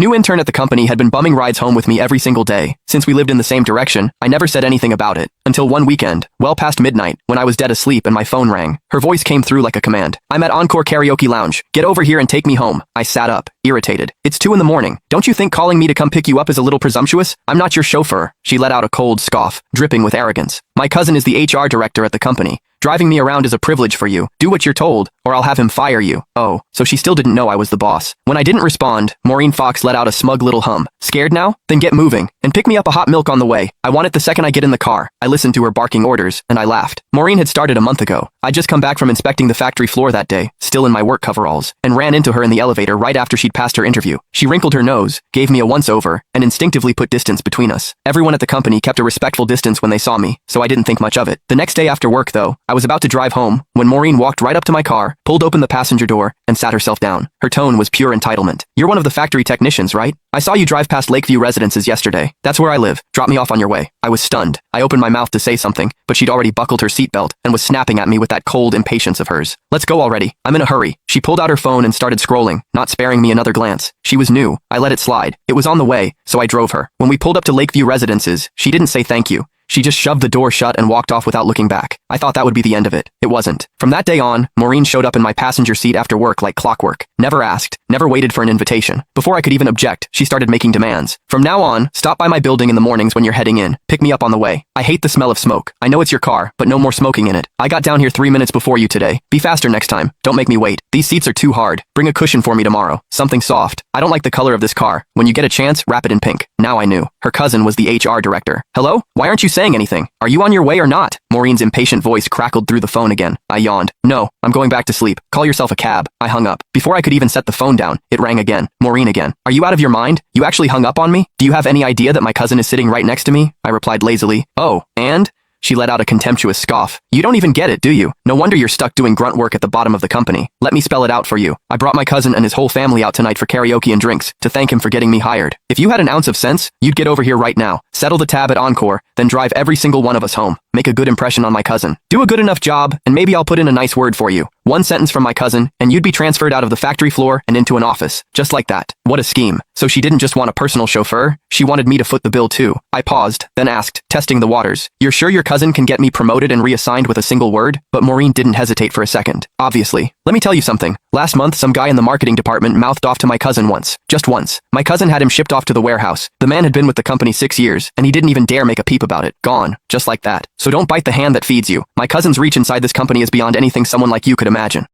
New intern at the company had been bumming rides home with me every single day. Since we lived in the same direction, I never said anything about it. Until one weekend, well past midnight, when I was dead asleep and my phone rang. Her voice came through like a command. "I'm at Encore Karaoke Lounge. Get over here and take me home." I sat up, irritated. "It's 2 in the morning. Don't you think calling me to come pick you up is a little presumptuous? I'm not your chauffeur." She let out a cold scoff, dripping with arrogance. "My cousin is the HR director at the company. Driving me around is a privilege for you. Do what you're told, or I'll have him fire you." Oh, so she still didn't know I was the boss. When I didn't respond, Maureen Fox let out a smug little hum. "Scared now? Then get moving, and pick me up a hot milk on the way. I want it the second I get in the car." I listened to her barking orders, and I laughed. Maureen had started a month ago. I'd just come back from inspecting the factory floor that day, still in my work coveralls, and ran into her in the elevator right after she'd passed her interview. She wrinkled her nose, gave me a once-over, and instinctively put distance between us. Everyone at the company kept a respectful distance when they saw me, so I didn't think much of it. The next day after work, though, I was about to drive home when Maureen walked right up to my car, pulled open the passenger door, and sat herself down. Her tone was pure entitlement. "You're one of the factory technicians, right? I saw you drive past Lakeview Residences yesterday. That's where I live. Drop me off on your way." I was stunned. I opened my mouth to say something, but she'd already buckled her seatbelt and was snapping at me with that cold impatience of hers. "Let's go already. I'm in a hurry." She pulled out her phone and started scrolling, not sparing me another glance. She was new. I let it slide. It was on the way, so I drove her. When we pulled up to Lakeview Residences, she didn't say thank you. She just shoved the door shut and walked off without looking back. I thought that would be the end of it. It wasn't. From that day on, Maureen showed up in my passenger seat after work like clockwork. Never asked, never waited for an invitation. Before I could even object, she started making demands. "From now on, stop by my building in the mornings when you're heading in. Pick me up on the way. I hate the smell of smoke. I know it's your car, but no more smoking in it. I got down here 3 minutes before you today. Be faster next time. Don't make me wait. These seats are too hard. Bring a cushion for me tomorrow. Something soft. I don't like the color of this car. When you get a chance, wrap it in pink." Now I knew. Her cousin was the HR director. "Hello? Why aren't you saying anything? Are you on your way or not?" Maureen's impatient voice crackled through the phone again. I yawned. "No, I'm going back to sleep. Call yourself a cab." I hung up. Before I could even set the phone down, it rang again. Maureen again. "Are you out of your mind? You actually hung up on me? Do you have any idea that my cousin is sitting right next to me?" I replied lazily. "Oh, and?" She let out a contemptuous scoff. "You don't even get it, do you? No wonder you're stuck doing grunt work at the bottom of the company. Let me spell it out for you. I brought my cousin and his whole family out tonight for karaoke and drinks, to thank him for getting me hired. If you had an ounce of sense, you'd get over here right now, settle the tab at Encore, then drive every single one of us home. Make a good impression on my cousin. Do a good enough job, and maybe I'll put in a nice word for you. One sentence from my cousin, and you'd be transferred out of the factory floor and into an office. Just like that." What a scheme. So she didn't just want a personal chauffeur, she wanted me to foot the bill too. I paused, then asked, testing the waters, "You're sure your cousin can get me promoted and reassigned with a single word?" But Maureen didn't hesitate for a second. "Obviously. Let me tell you something. Last month, some guy in the marketing department mouthed off to my cousin once. Just once. My cousin had him shipped off to the warehouse. The man had been with the company 6 years, and he didn't even dare make a peep about it. Gone. Just like that. So don't bite the hand that feeds you. My cousin's reach inside this company is beyond anything someone like you could imagine."